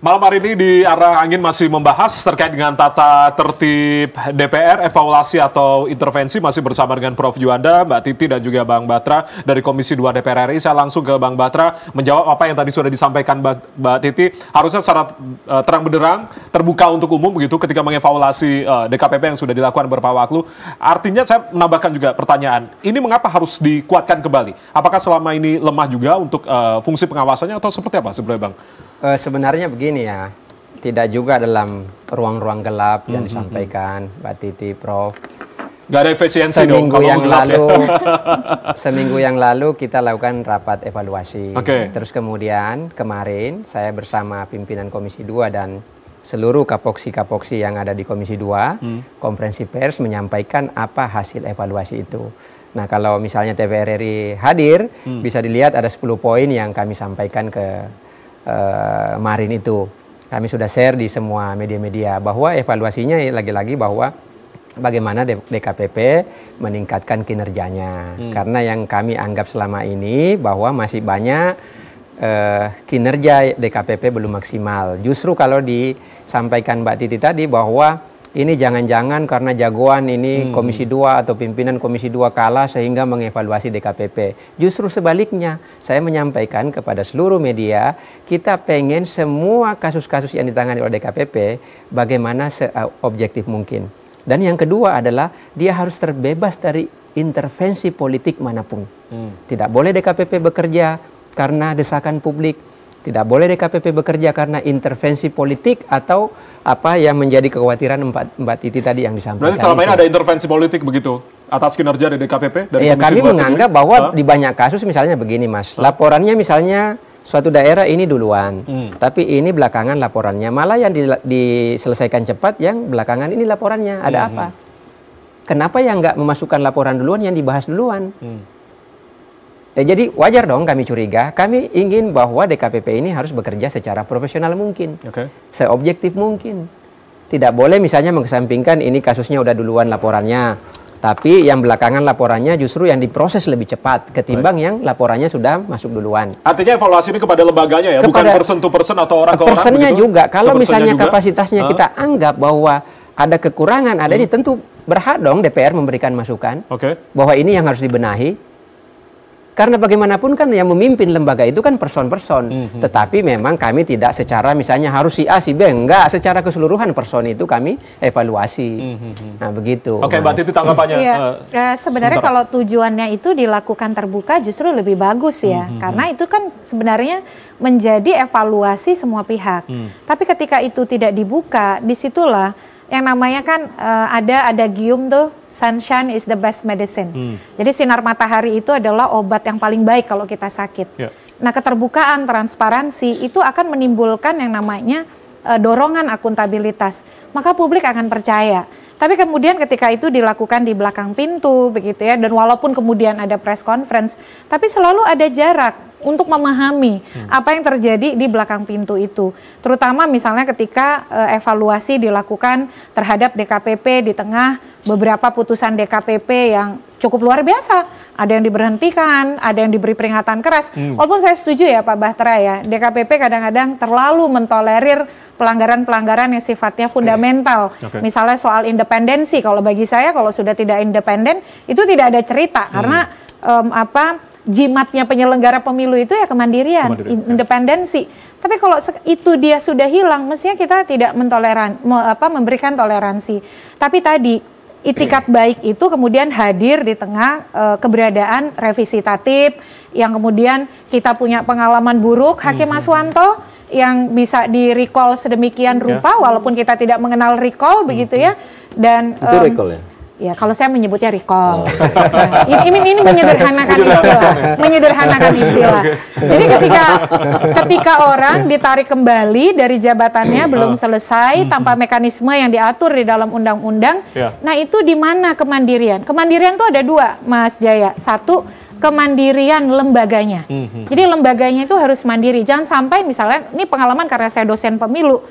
Malam hari ini di Arah Angin masih membahas terkait dengan tata tertib DPR, evaluasi atau intervensi, masih bersama dengan Prof. Juanda, Mbak Titi, dan juga Bang Batra dari Komisi 2 DPR RI. Saya langsung ke Bang Batra menjawab apa yang tadi sudah disampaikan Mbak Titi. Harusnya secara terang benderang, terbuka untuk umum begitu ketika mengevaluasi DKPP yang sudah dilakukan beberapa waktu. Artinya saya menambahkan juga pertanyaan, ini mengapa harus dikuatkan kembali? Apakah selama ini lemah juga untuk fungsi pengawasannya atau seperti apa sebenarnya, Bang? Sebenarnya begini ya, tidak juga dalam ruang-ruang gelap yang disampaikan Mbak Titi, Prof. Gak ada efisiensi dong kalau gelap ya. Seminggu yang lalu kita lakukan rapat evaluasi. Okay. Terus kemudian kemarin saya bersama pimpinan Komisi 2 dan seluruh kapoksi-kapoksi yang ada di Komisi 2, konferensi pers menyampaikan apa hasil evaluasi itu. Nah, kalau misalnya TVRI RI hadir, bisa dilihat ada 10 poin yang kami sampaikan kemarin itu. Kami sudah share di semua media-media bahwa evaluasinya lagi-lagi bahwa bagaimana DKPP meningkatkan kinerjanya. Karena yang kami anggap selama ini bahwa masih banyak kinerja DKPP belum maksimal. Justru kalau disampaikan Mbak Titi tadi bahwa ini jangan-jangan karena jagoan ini Komisi 2 atau pimpinan Komisi 2 kalah sehingga mengevaluasi DKPP. Justru sebaliknya, saya menyampaikan kepada seluruh media, kita pengen semua kasus-kasus yang ditangani oleh DKPP bagaimana seobjektif mungkin. Dan yang kedua adalah dia harus terbebas dari intervensi politik manapun. Tidak boleh DKPP bekerja karena desakan publik. Tidak boleh DKPP bekerja karena intervensi politik atau apa yang menjadi kekhawatiran Mbak Titi tadi yang disampaikan. Berarti selama ini ada intervensi politik begitu atas kinerja dari DKPP? Iya, kami menganggap bahwa di banyak kasus misalnya begini, Mas. Laporannya misalnya suatu daerah ini duluan, tapi ini belakangan laporannya. Malah yang diselesaikan cepat, yang belakangan ini laporannya. Ada apa? Kenapa yang nggak memasukkan laporan duluan yang dibahas duluan? Jadi wajar dong kami curiga. Kami ingin bahwa DKPP ini harus bekerja secara profesional mungkin, seobjektif mungkin. Tidak boleh misalnya mengesampingkan ini kasusnya udah duluan laporannya, tapi yang belakangan laporannya justru yang diproses lebih cepat ketimbang yang laporannya sudah masuk duluan. Artinya evaluasi ini kepada lembaganya ya, bukan person to person atau orang ke orang. Personnya juga. Kalau misalnya kapasitasnya kita anggap bahwa ada kekurangan, ada ini tentu berhak dong DPR memberikan masukan bahwa ini yang harus dibenahi. Karena bagaimanapun kan yang memimpin lembaga itu kan person-person. Tetapi memang kami tidak secara misalnya harus si A, si B. Enggak, secara keseluruhan person itu kami evaluasi. Nah begitu. Oke, Mbak Titi tanggapannya. Sebenarnya kalau tujuannya itu dilakukan terbuka justru lebih bagus ya. Karena itu kan sebenarnya menjadi evaluasi semua pihak. Tapi ketika itu tidak dibuka, disitulah yang namanya kan ada gium tuh, sunshine is the best medicine. Jadi sinar matahari itu adalah obat yang paling baik kalau kita sakit. Nah, keterbukaan, transparansi itu akan menimbulkan yang namanya dorongan akuntabilitas. Maka publik akan percaya. Tapi kemudian ketika itu dilakukan di belakang pintu begitu ya, dan walaupun kemudian ada press conference, tapi selalu ada jarak untuk memahami apa yang terjadi di belakang pintu itu. Terutama misalnya ketika evaluasi dilakukan terhadap DKPP di tengah beberapa putusan DKPP yang cukup luar biasa. Ada yang diberhentikan, ada yang diberi peringatan keras. Walaupun saya setuju ya Pak Batra ya, DKPP kadang-kadang terlalu mentolerir pelanggaran-pelanggaran yang sifatnya fundamental. Misalnya soal independensi, kalau bagi saya kalau sudah tidak independen itu tidak ada cerita karena jimatnya penyelenggara pemilu itu ya kemandirian, independensi. Tapi kalau itu dia sudah hilang, mestinya kita tidak memberikan toleransi. Tapi tadi itikat baik itu kemudian hadir di tengah keberadaan revisi tatib yang kemudian kita punya pengalaman buruk Hakim Aswanto yang bisa di-recall sedemikian rupa walaupun kita tidak mengenal recall begitu ya. Dan itu recall ya? Ya, kalau saya menyebutnya recall. Ini menyederhanakan istilah. Jadi ketika orang ditarik kembali dari jabatannya belum selesai tanpa mekanisme yang diatur di dalam undang-undang, nah itu di mana kemandirian? Kemandirian itu ada dua, Mas Jaya. Satu, kemandirian lembaganya. Jadi lembaganya itu harus mandiri. Jangan sampai misalnya, ini pengalaman karena saya dosen pemilu,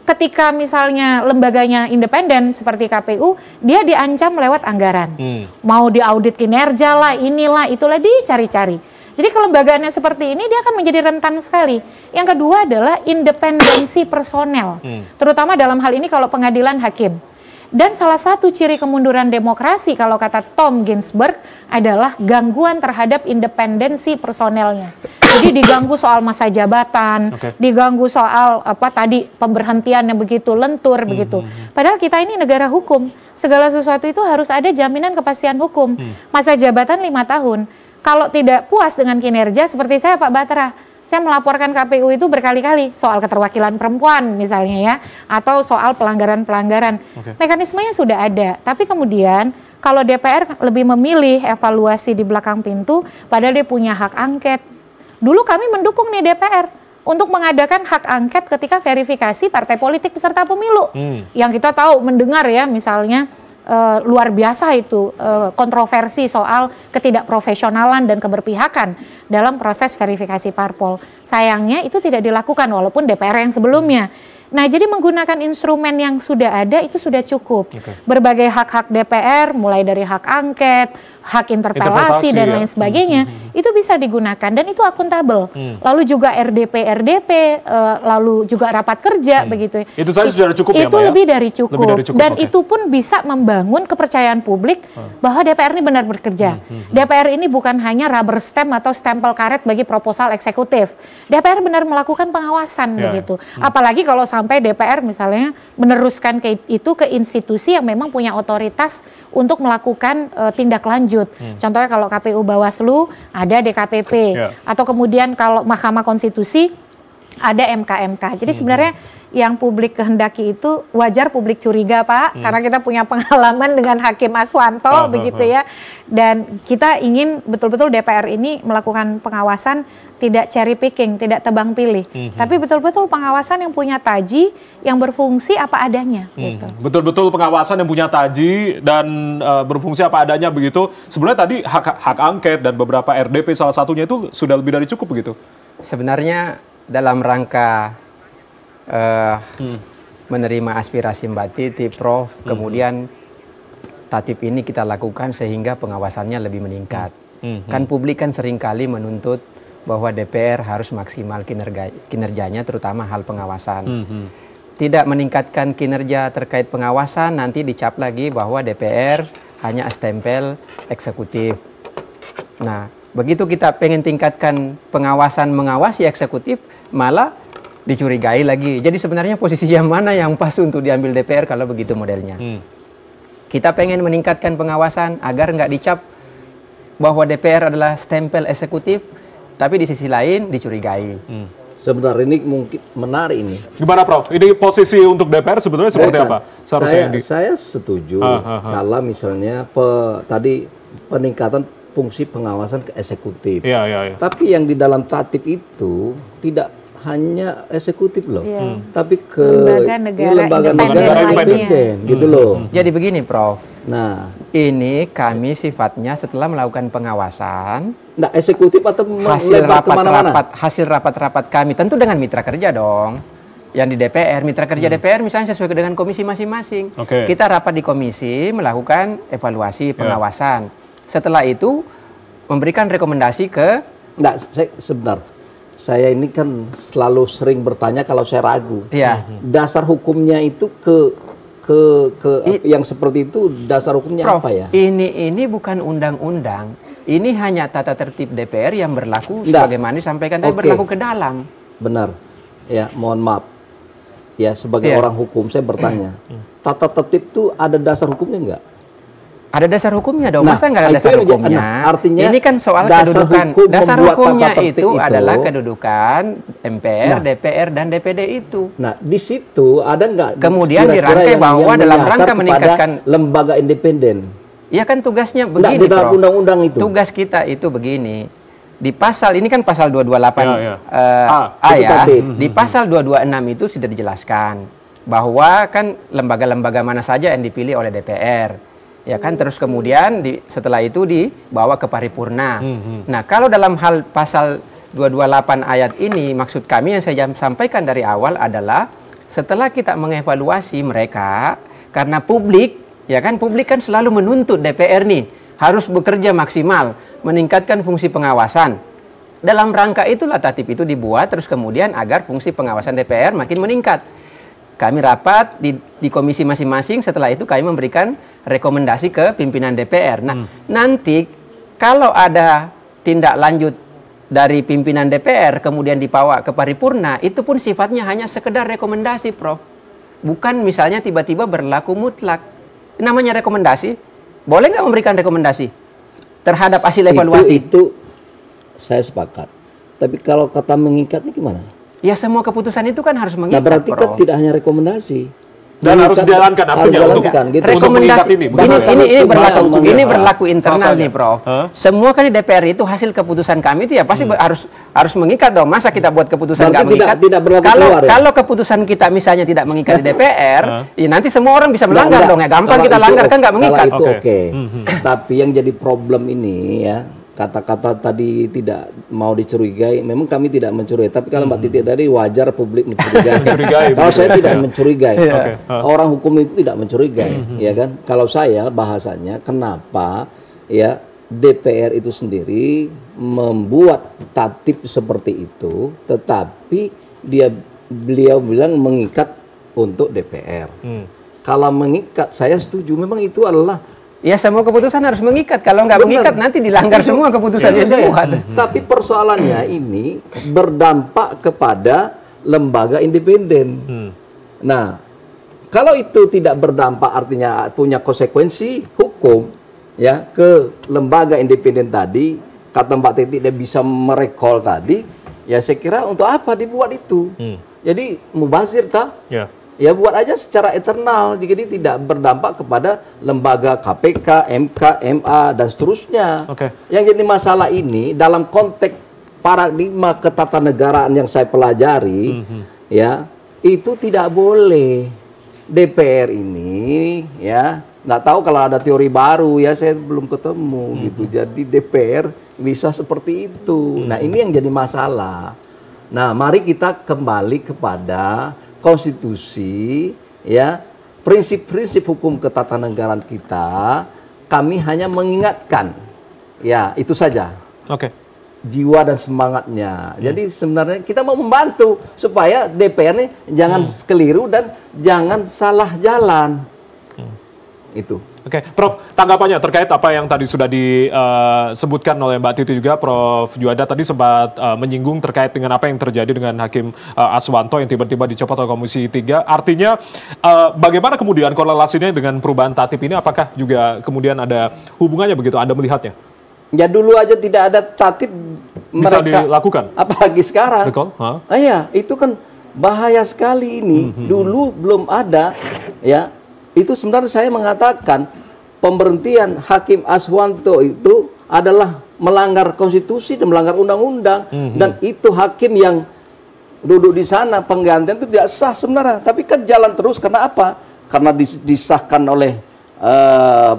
ketika misalnya lembaganya independen seperti KPU, dia diancam lewat anggaran. Mau diaudit kinerja lah, inilah, itulah, dicari-cari. Jadi kelembagaannya seperti ini dia akan menjadi rentan sekali. Yang kedua adalah independensi personel, terutama dalam hal ini kalau pengadilan hakim. Dan salah satu ciri kemunduran demokrasi kalau kata Tom Ginsberg adalah gangguan terhadap independensi personelnya. Jadi diganggu soal masa jabatan, diganggu soal tadi pemberhentian yang begitu lentur begitu. Padahal kita ini negara hukum, segala sesuatu itu harus ada jaminan kepastian hukum. Masa jabatan 5 tahun. Kalau tidak puas dengan kinerja seperti saya Pak Batra, saya melaporkan KPU itu berkali-kali soal keterwakilan perempuan misalnya ya, atau soal pelanggaran-pelanggaran. Mekanismenya sudah ada, tapi kemudian kalau DPR lebih memilih evaluasi di belakang pintu, padahal dia punya hak angket. Dulu kami mendukung nih DPR untuk mengadakan hak angket ketika verifikasi partai politik peserta pemilu. Yang kita tahu mendengar ya misalnya luar biasa itu kontroversi soal ketidakprofesionalan dan keberpihakan dalam proses verifikasi parpol. Sayangnya itu tidak dilakukan walaupun DPR yang sebelumnya. Nah, jadi menggunakan instrumen yang sudah ada itu sudah cukup. Berbagai hak-hak DPR, mulai dari hak angket, hak interpelasi dan lain sebagainya, itu bisa digunakan dan itu akuntabel. Lalu juga RDP, lalu juga rapat kerja begitu. Itu saja sudah cukup ya, Mbak? Itu lebih dari cukup. Dan itu pun bisa membangun kepercayaan publik bahwa DPR ini benar bekerja. DPR ini bukan hanya rubber stamp atau stempel karet bagi proposal eksekutif. DPR benar melakukan pengawasan begitu. Apalagi kalau sampai DPR misalnya meneruskan itu ke institusi yang memang punya otoritas untuk melakukan tindak lanjut. Contohnya kalau KPU Bawaslu ada DKPP, atau kemudian kalau Mahkamah Konstitusi ada MK-MK. Jadi sebenarnya yang publik kehendaki itu wajar publik curiga Pak, karena kita punya pengalaman dengan Hakim Aswanto begitu ya. Dan kita ingin betul-betul DPR ini melakukan pengawasan tidak cherry picking, tidak tebang pilih, tapi betul-betul pengawasan yang punya taji, yang berfungsi apa adanya. Gitu. Betul-betul pengawasan yang punya taji dan berfungsi apa adanya begitu. Sebenarnya tadi hak angket dan beberapa RDP salah satunya itu sudah lebih dari cukup begitu. Sebenarnya dalam rangka menerima aspirasi Mbak Titi, Prof, kemudian tatip ini kita lakukan sehingga pengawasannya lebih meningkat. Kan publik kan seringkali menuntut bahwa DPR harus maksimal kinerjanya, terutama hal pengawasan. Tidak meningkatkan kinerja terkait pengawasan, nanti dicap lagi bahwa DPR hanya stempel eksekutif. Nah, begitu kita pengen tingkatkan pengawasan mengawasi eksekutif, malah dicurigai lagi. Jadi sebenarnya posisi yang mana yang pas untuk diambil DPR kalau begitu modelnya? Kita pengen meningkatkan pengawasan agar nggak dicap bahwa DPR adalah stempel eksekutif, tapi di sisi lain dicurigai. Sebenarnya ini mungkin menarik ini. Gimana Prof? Ini posisi untuk DPR sebetulnya seperti apa? Saya setuju kalau misalnya tadi peningkatan fungsi pengawasan ke eksekutif. Tapi yang di dalam tatip itu tidak hanya eksekutif loh, tapi ke lembaga negara independen gitu loh. Jadi begini Prof, nah ini kami sifatnya setelah melakukan pengawasan, nah eksekutif atau hasil rapat-rapat kami tentu dengan mitra kerja dong, yang di DPR, mitra kerja DPR misalnya sesuai dengan komisi masing-masing. Kita rapat di komisi melakukan evaluasi pengawasan, setelah itu memberikan rekomendasi ke. Nah, saya ini kan selalu sering bertanya kalau saya ragu. Dasar hukumnya itu yang seperti itu dasar hukumnya Prof, apa ya? Ini bukan undang-undang. Ini hanya tata tertib DPR yang berlaku sebagaimana disampaikan tadi, berlaku ke dalam. Benar. Ya, mohon maaf. Ya, sebagai orang hukum saya bertanya. Tata tertib itu ada dasar hukumnya enggak? Ada dasar hukumnya dong, masa nggak ada dasar hukumnya? Artinya ini kan soal kedudukan. Dasar hukumnya itu adalah kedudukan MPR, DPR, dan DPD itu. Nah, di situ ada nggak? Kemudian dirangkai bahwa dalam rangka meningkatkan lembaga independen. Ya kan tugasnya begini, Prof. Undang-undang itu. Tugas kita itu begini. Di pasal ini kan pasal 228 A ya. Di pasal 226 itu sudah dijelaskan bahwa kan lembaga-lembaga mana saja yang dipilih oleh DPR. Ya kan, terus kemudian setelah itu dibawa ke paripurna. Nah, kalau dalam hal pasal 228 ayat ini, maksud kami yang saya sampaikan dari awal adalah setelah kita mengevaluasi mereka, karena publik, ya kan, publik kan selalu menuntut DPR nih harus bekerja maksimal, meningkatkan fungsi pengawasan. Dalam rangka itulah tatip itu dibuat, terus kemudian agar fungsi pengawasan DPR makin meningkat. Kami rapat di komisi masing-masing, setelah itu kami memberikan rekomendasi ke pimpinan DPR. Nah, nanti kalau ada tindak lanjut dari pimpinan DPR kemudian dibawa ke paripurna, itu pun sifatnya hanya sekedar rekomendasi, Prof. Bukan misalnya tiba-tiba berlaku mutlak. Namanya rekomendasi, boleh nggak memberikan rekomendasi terhadap hasil evaluasi? Itu saya sepakat. Tapi kalau kata mengikatnya gimana? Ya semua keputusan itu kan harus mengikat. Nah berarti kan tidak hanya rekomendasi. Dan harus dijalankan artinya untuk rekomendasi ini. Ini berlaku internal nih, Prof. Semua kan di DPR itu hasil keputusan kami itu ya pasti harus mengikat dong. Masa kita buat keputusan nggak mengikat? Kalau keputusan kita misalnya tidak mengikat di DPR, ya nanti semua orang bisa melanggar dong ya. Gampang kita langgar kan nggak mengikat. Itu oke. Tapi yang jadi problem ini ya, kata-kata tadi tidak mau dicurigai, memang kami tidak mencurigai. Tapi kalau Mbak Titi tadi wajar publik mencurigai. Kalau saya tidak mencurigai, orang hukum itu tidak mencurigai, ya kan? Kalau saya bahasanya, kenapa ya DPR itu sendiri membuat tatip seperti itu, tetapi beliau bilang mengikat untuk DPR. Kalau mengikat, saya setuju. Memang itu adalah ya semua keputusan harus mengikat. Kalau nggak mengikat nanti dilanggar semua keputusan yang dibuat. Tapi persoalannya ini berdampak kepada lembaga independen. Nah, kalau itu tidak berdampak artinya punya konsekuensi hukum ya ke lembaga independen tadi, kata Mbak Titi dia bisa merecall tadi, ya saya kira untuk apa dibuat itu? Jadi mubazir tak? Ya buat aja secara eternal, jadi tidak berdampak kepada lembaga KPK, MK, MA, dan seterusnya. Yang jadi masalah ini dalam konteks paradigma ketatanegaraan yang saya pelajari, ya itu tidak boleh DPR ini, ya nggak tahu kalau ada teori baru ya saya belum ketemu gitu. Jadi DPR bisa seperti itu. Nah ini yang jadi masalah. Nah mari kita kembali kepada konstitusi, ya prinsip-prinsip hukum ketatanegaraan kita. Kami hanya mengingatkan, ya itu saja. Jiwa dan semangatnya. Jadi sebenarnya kita mau membantu supaya DPR ini jangan keliru dan jangan salah jalan. Itu. Prof, tanggapannya terkait apa yang tadi sudah disebutkan oleh Mbak Titi juga, Prof Juanda tadi sempat menyinggung terkait dengan apa yang terjadi dengan Hakim Aswanto yang tiba-tiba dicopot oleh Komisi 3. Artinya bagaimana kemudian korelasinya dengan perubahan tatip ini? Apakah juga kemudian ada hubungannya begitu Anda melihatnya? Ya dulu aja tidak ada tatip bisa dilakukan. Apalagi sekarang. Iya, itu kan bahaya sekali ini. Dulu belum ada, ya. Itu sebenarnya saya mengatakan pemberhentian Hakim Aswanto itu adalah melanggar konstitusi dan melanggar undang-undang. Dan itu hakim yang duduk di sana penggantian itu tidak sah sebenarnya. Tapi kan jalan terus karena apa? Karena disahkan oleh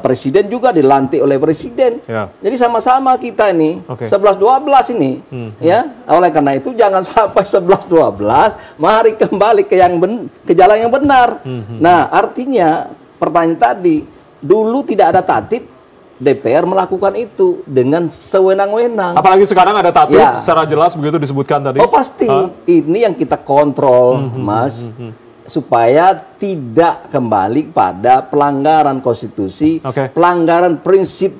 presiden juga, dilantik oleh presiden. Jadi sama-sama kita ini 11-12 ini. Ya, oleh karena itu jangan sampai 11-12, mari kembali ke jalan yang benar. Nah, artinya pertanyaan tadi, dulu tidak ada tatip, DPR melakukan itu dengan sewenang-wenang. Apalagi sekarang ada tatip secara jelas begitu disebutkan tadi. Oh pasti, ini yang kita kontrol, Mas. Supaya tidak kembali pada pelanggaran konstitusi, pelanggaran prinsip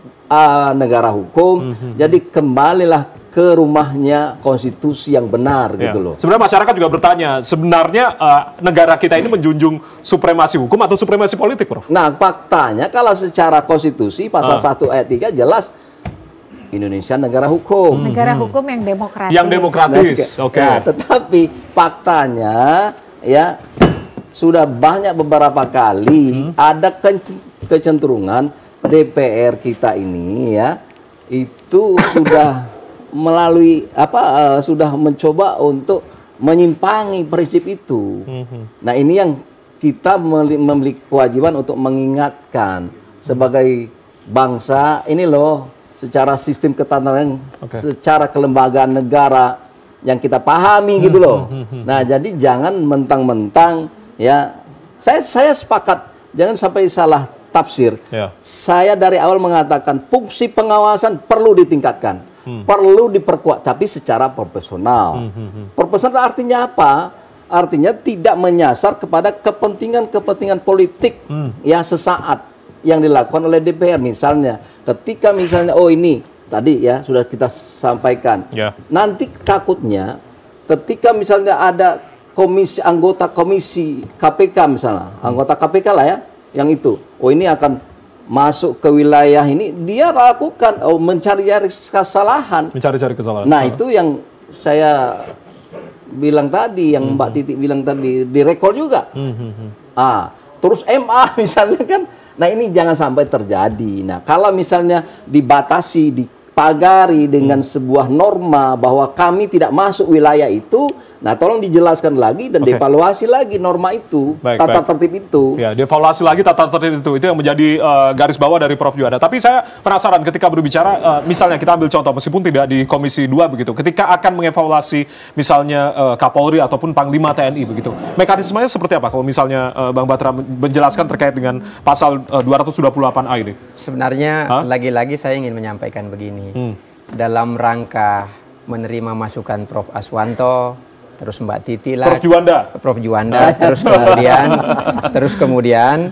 negara hukum. Jadi kembalilah ke rumahnya konstitusi yang benar gitu loh. Sebenarnya masyarakat juga bertanya, sebenarnya negara kita ini menjunjung supremasi hukum atau supremasi politik, Prof? Nah, faktanya kalau secara konstitusi pasal 1 ayat 3 jelas Indonesia negara hukum. Negara hukum yang demokratis. Yang demokratis. Nah, tetapi faktanya ya sudah banyak beberapa kali ada kecenderungan DPR kita ini ya itu sudah melalui sudah mencoba untuk menyimpangi prinsip itu. Nah ini yang kita memiliki kewajiban untuk mengingatkan sebagai bangsa ini loh, secara sistem ketatanegaraan, secara kelembagaan negara yang kita pahami gitu loh. Nah jadi jangan mentang-mentang ya, saya sepakat jangan sampai salah tafsir. Saya dari awal mengatakan fungsi pengawasan perlu ditingkatkan. perlu diperkuat, tapi secara proporsional. Proporsional artinya apa? Artinya tidak menyasar kepada kepentingan politik ya sesaat yang dilakukan oleh DPR. Misalnya, ketika misalnya, oh ini tadi ya sudah kita sampaikan. Nanti takutnya ketika misalnya ada anggota komisi KPK misalnya, anggota KPK lah ya, yang itu, oh ini akan masuk ke wilayah ini, dia lakukan mencari-cari kesalahan. Nah itu yang saya bilang tadi, yang Mbak Titi bilang tadi, direkol juga. Terus MA misalnya kan, nah ini jangan sampai terjadi. Nah kalau misalnya dibatasi, dipagari dengan sebuah norma bahwa kami tidak masuk wilayah itu, nah tolong dijelaskan lagi dan dievaluasi lagi norma itu, tata tertib itu. Ya, dievaluasi lagi tata tertib itu yang menjadi garis bawah dari Prof Juanda. Tapi saya penasaran ketika berbicara, misalnya kita ambil contoh, meskipun tidak di Komisi 2 begitu, ketika akan mengevaluasi misalnya Kapolri ataupun Panglima TNI begitu, mekanismenya seperti apa? Kalau misalnya Bang Batra menjelaskan terkait dengan pasal 228A ini. Sebenarnya lagi-lagi saya ingin menyampaikan begini, dalam rangka menerima masukan Prof Aswanto, terus Mbak Titi lah, Prof Juanda, terus kemudian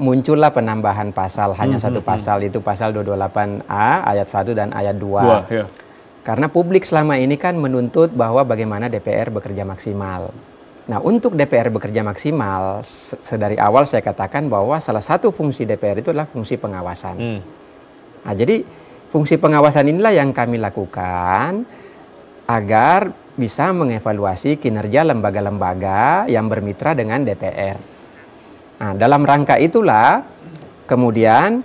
muncullah penambahan pasal, hanya satu pasal, itu pasal 228A ayat 1 dan ayat 2. Karena publik selama ini kan menuntut bahwa bagaimana DPR bekerja maksimal. Nah, untuk DPR bekerja maksimal, sedari awal saya katakan bahwa salah satu fungsi DPR itu adalah fungsi pengawasan. Nah, jadi fungsi pengawasan inilah yang kami lakukan agar bisa mengevaluasi kinerja lembaga-lembaga yang bermitra dengan DPR. Nah, dalam rangka itulah kemudian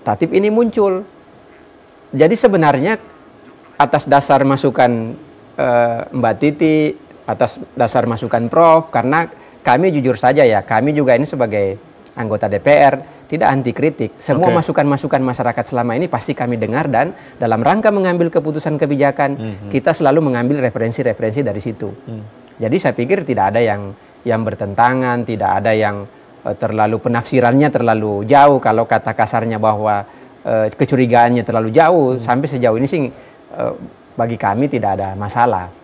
tatip ini muncul. Jadi sebenarnya atas dasar masukan Mbak Titi, atas dasar masukan Prof, karena kami jujur saja ya, kami juga ini sebagai anggota DPR tidak anti kritik. Semua masukan-masukan masyarakat selama ini pasti kami dengar, dan dalam rangka mengambil keputusan kebijakan kita selalu mengambil referensi-referensi dari situ. Jadi saya pikir tidak ada yang bertentangan, tidak ada yang terlalu penafsirannya terlalu jauh. Kalau kata kasarnya bahwa kecurigaannya terlalu jauh, sampai sejauh ini sih bagi kami tidak ada masalah.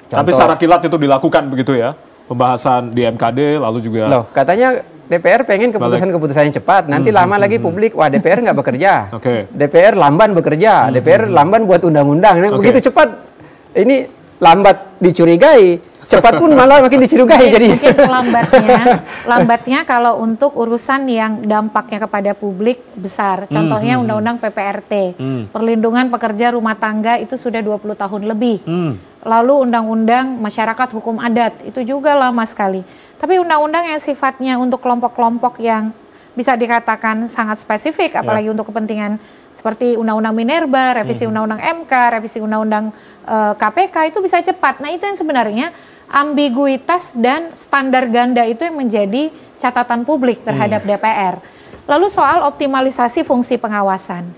Tapi secara kilat itu dilakukan begitu ya? Pembahasan di MKD lalu juga... Loh, katanya DPR pengen keputusan-keputusan yang cepat. Nanti lama lagi publik, wah DPR nggak bekerja. DPR lamban bekerja. DPR lamban buat undang-undang. Begitu cepat, ini lambat dicurigai. Cepat pun malah makin dicurigai. Jadi mungkin lambatnya kalau untuk urusan yang dampaknya kepada publik besar. Contohnya Undang-Undang PPRT. Perlindungan pekerja rumah tangga itu sudah 20 tahun lebih. Lalu Undang-Undang Masyarakat Hukum Adat itu juga lama sekali. Tapi undang-undang yang sifatnya untuk kelompok-kelompok yang bisa dikatakan sangat spesifik, apalagi untuk kepentingan seperti Undang-Undang Minerba, revisi Undang-Undang MK, revisi Undang-Undang KPK itu bisa cepat. Nah itu yang sebenarnya ambiguitas dan standar ganda itu yang menjadi catatan publik terhadap DPR. Lalu soal optimalisasi fungsi pengawasan.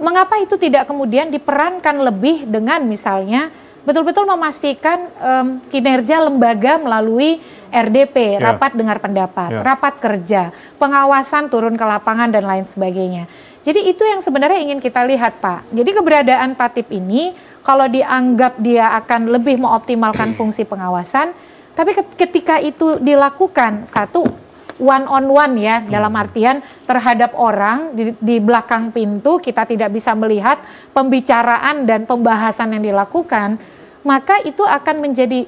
Mengapa itu tidak kemudian diperankan lebih dengan misalnya betul-betul memastikan kinerja lembaga melalui RDP, rapat dengar pendapat, rapat kerja, pengawasan turun ke lapangan dan lain sebagainya. Jadi itu yang sebenarnya ingin kita lihat, Pak. Jadi keberadaan tatip ini kalau dianggap dia akan lebih mengoptimalkan fungsi pengawasan, tapi ketika itu dilakukan satu one on one ya, dalam artian terhadap orang di belakang pintu, kita tidak bisa melihat pembicaraan dan pembahasan yang dilakukan, maka itu akan menjadi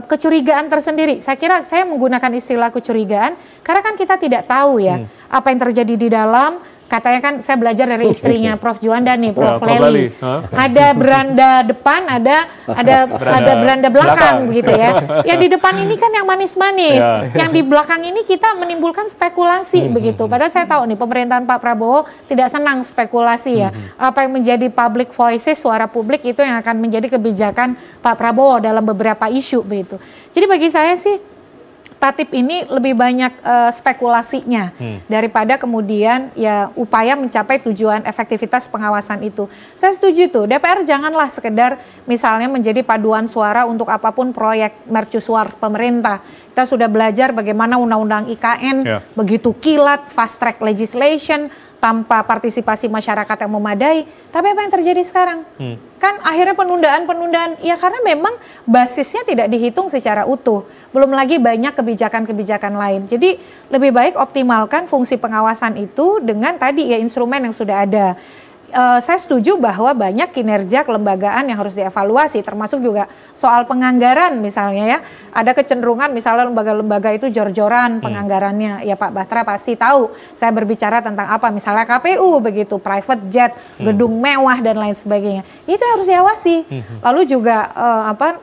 kecurigaan tersendiri. Saya kira saya menggunakan istilah kecurigaan karena kan kita tidak tahu ya apa yang terjadi di dalam. Katanya kan saya belajar dari istrinya Prof Juanda nih, Prof Leli. Ada beranda depan, ada beranda belakang begitu ya. Yang di depan ini kan yang manis-manis, yang di belakang ini kita menimbulkan spekulasi begitu. Padahal saya tahu nih pemerintahan Pak Prabowo tidak senang spekulasi ya. Apa yang menjadi public voices, suara publik itu yang akan menjadi kebijakan Pak Prabowo dalam beberapa isu begitu. Jadi bagi saya sih tatip ini lebih banyak spekulasinya daripada kemudian ya upaya mencapai tujuan efektivitas pengawasan itu. Saya setuju tuh, DPR janganlah sekedar misalnya menjadi paduan suara untuk apapun proyek mercusuar pemerintah. Kita sudah belajar bagaimana undang-undang IKN begitu kilat, fast track legislation, tanpa partisipasi masyarakat yang memadai. Tapi apa yang terjadi sekarang? Kan akhirnya penundaan, ya karena memang basisnya tidak dihitung secara utuh. Belum lagi banyak kebijakan-kebijakan lain. Jadi lebih baik optimalkan fungsi pengawasan itu dengan tadi ya instrumen yang sudah ada. Saya setuju bahwa banyak kinerja kelembagaan yang harus dievaluasi, termasuk juga soal penganggaran misalnya ya. Ada kecenderungan misalnya lembaga-lembaga itu jor-joran penganggarannya. Ya Pak Batra pasti tahu saya berbicara tentang apa, misalnya KPU begitu, private jet, gedung mewah dan lain sebagainya. Itu harus diawasi. Lalu juga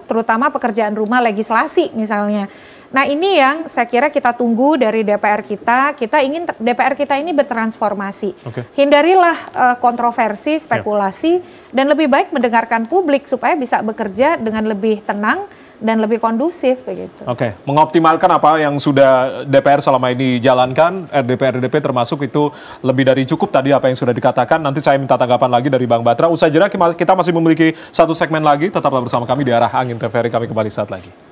terutama pekerjaan rumah legislasi misalnya. Nah ini yang saya kira kita tunggu dari DPR kita ingin DPR kita ini bertransformasi. Hindarilah kontroversi, spekulasi, dan lebih baik mendengarkan publik supaya bisa bekerja dengan lebih tenang dan lebih kondusif begitu. Mengoptimalkan apa yang sudah DPR selama ini jalankan, RDP termasuk itu lebih dari cukup tadi apa yang sudah dikatakan. Nanti saya minta tanggapan lagi dari Bang Batra. Usai jeda kita masih memiliki satu segmen lagi, tetaplah bersama kami di Arah Angin TVRI, kami kembali saat lagi.